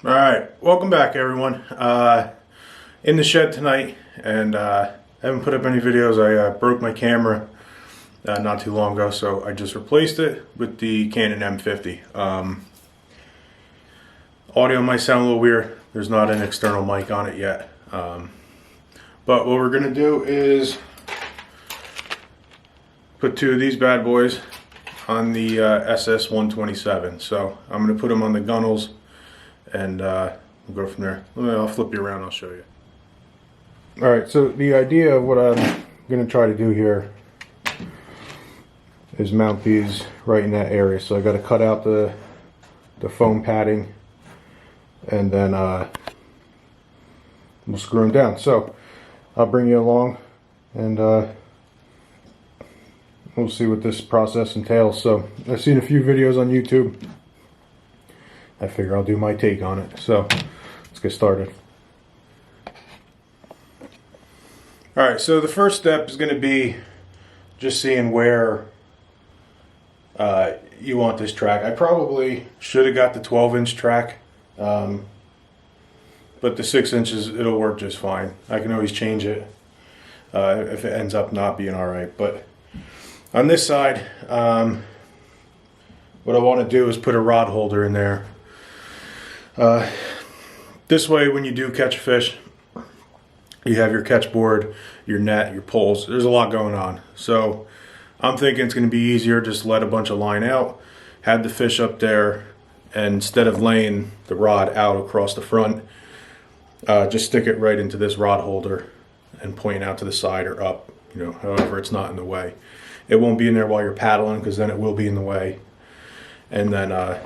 All right, welcome back, everyone. In the shed tonight, and I haven't put up any videos. I broke my camera not too long ago, so I just replaced it with the Canon M50. Audio might sound a little weird. There's not an external mic on it yet. But what we're gonna do is put two of these bad boys on the SS127. So I'm gonna put them on the gunnels, and we'll go from there. I'll flip you around, I'll show you. Alright, so the idea of what I'm going to try to do here is mount these right in that area. So I got to cut out the foam padding, and then we'll screw them down. So I'll bring you along, and we'll see what this process entails. So I've seen a few videos on YouTube. I figure I'll do my take on it. So let's get started. Alright, so the first step is going to be just seeing where you want this track. I probably should have got the 12-inch track, but the 6 inches, it'll work just fine. I can always change it if it ends up not being alright. But on this side, what I want to do is put a rod holder in there. This way, when you do catch a fish, you have your catch board, your net, your poles. There's a lot going on. So I'm thinking it's going to be easier just let a bunch of line out, have the fish up there, and instead of laying the rod out across the front, just stick it right into this rod holder and point out to the side or up, however it's not in the way. It won't be in there while you're paddling, because then it will be in the way. And then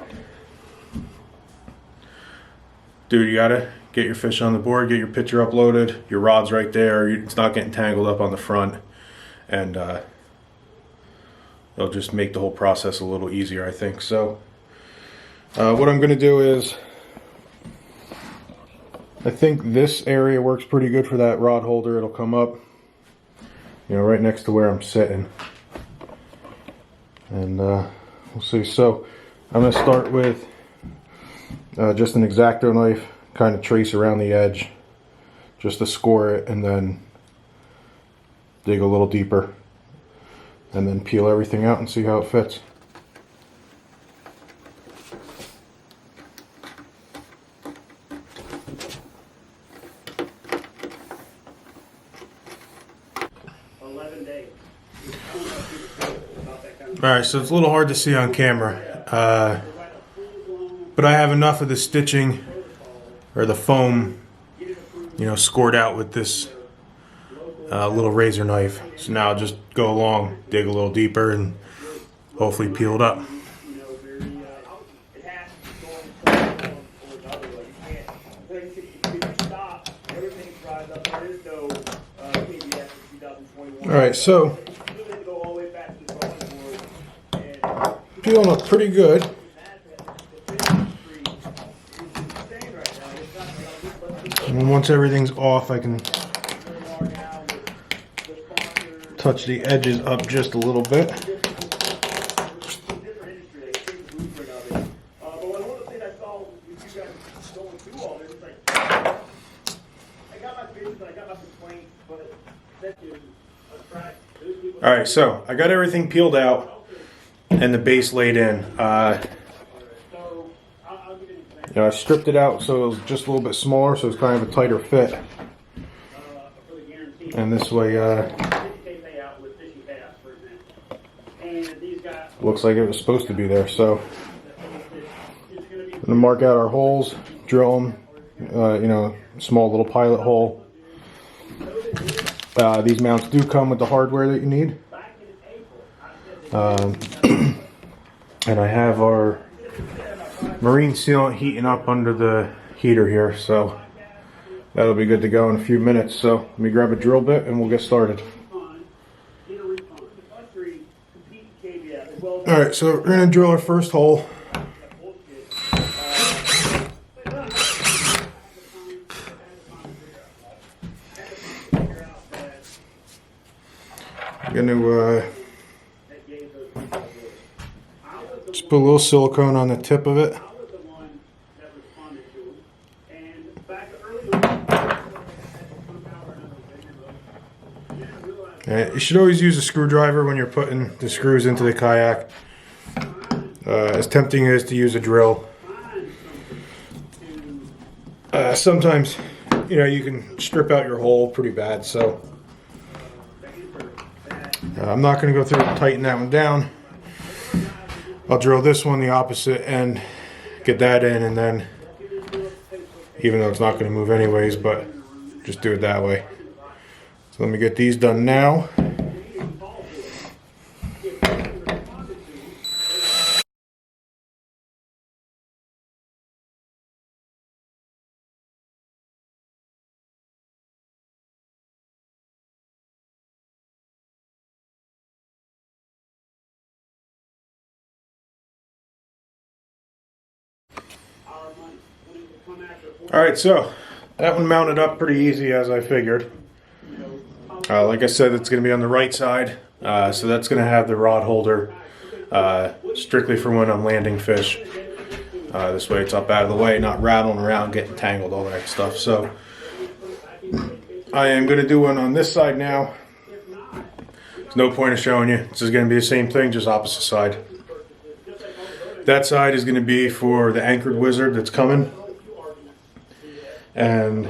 dude, you gotta get your fish on the board, get your picture uploaded, your rod's right there, it's not getting tangled up on the front, and it'll just make the whole process a little easier, I think. So what I'm gonna do is, I think this area works pretty good for that rod holder. It'll come up, right next to where I'm sitting, and we'll see. So I'm gonna start with just an X-Acto knife, kind of trace around the edge just to score it, and then dig a little deeper, and then peel everything out and see how it fits. Alright, so it's a little hard to see on camera, but I have enough of the stitching or the foam, scored out with this little razor knife. So now I'll just go along, dig a little deeper, and hopefully peel it up. Alright, so peeling up pretty good. And once everything's off, I can touch the edges up just a little bit. Alright, so I got everything peeled out and the base laid in. I stripped it out so it was just a little bit smaller, so it's kind of a tighter fit. And this way, looks like it was supposed to be there. So I'm gonna mark out our holes, drill them, small little pilot hole. These mounts do come with the hardware that you need. And I have our marine sealant heating up under the heater here, so that'll be good to go in a few minutes. So let me grab a drill bit and we'll get started. Alright, so we're going to drill our first hole. I'm going to just put a little silicone on the tip of it. You should always use a screwdriver when you're putting the screws into the kayak. As tempting as to use a drill, sometimes you can strip out your hole pretty bad. So I'm not going to go through and tighten that one down. I'll drill this one the opposite end, get that in, and then, even though it's not going to move anyways, but just do it that way. So let me get these done now. Alright, so that one mounted up pretty easy as I figured. Like I said, it's going to be on the right side, so that's going to have the rod holder strictly for when I'm landing fish. This way it's up out of the way, not rattling around, getting tangled, all that stuff. So I am going to do one on this side now. There's no point of showing you. This is going to be the same thing, just opposite side. That side is going to be for the anchored wizard that's coming. And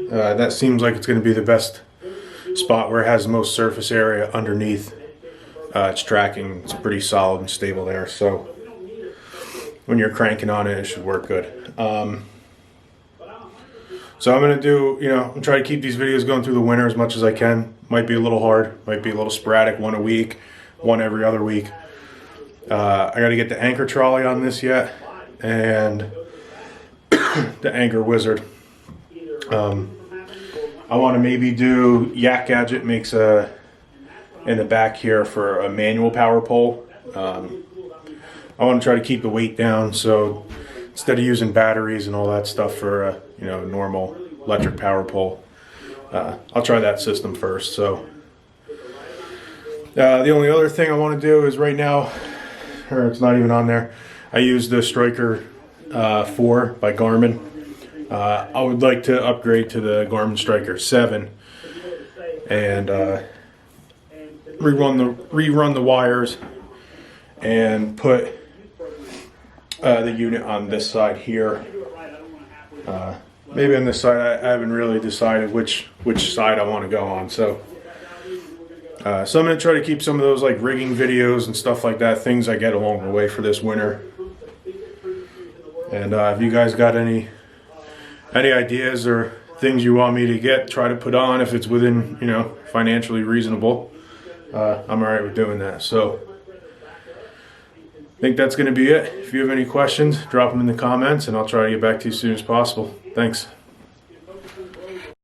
that seems like it's going to be the best spot where it has the most surface area underneath. It's tracking, it's pretty solid and stable there. So when you're cranking on it, it should work good. So I'm going to do, I'm trying to keep these videos going through the winter as much as I can. Might be a little hard, might be a little sporadic, one a week, one every other week. I got to get the anchor trolley on this yet, and the anchor wizard. I want to maybe do Yak Gadget makes a in the back here for a manual power pole. I want to try to keep the weight down, so instead of using batteries and all that stuff for a normal electric power pole, I'll try that system first. So the only other thing I want to do is right now, or it's not even on there, I use the Striker 4 by Garmin. I would like to upgrade to the Garmin Striker 7 and rerun the wires and put the unit on this side here. Maybe on this side. I haven't really decided which side I want to go on. So I'm going to try to keep some of those like rigging videos and stuff like that, things I get along the way for this winter. And if you guys got any ideas or things you want me to try to put on, if it's within, financially reasonable, I'm alright with doing that. So I think that's going to be it. If you have any questions, drop them in the comments and I'll try to get back to you as soon as possible. Thanks.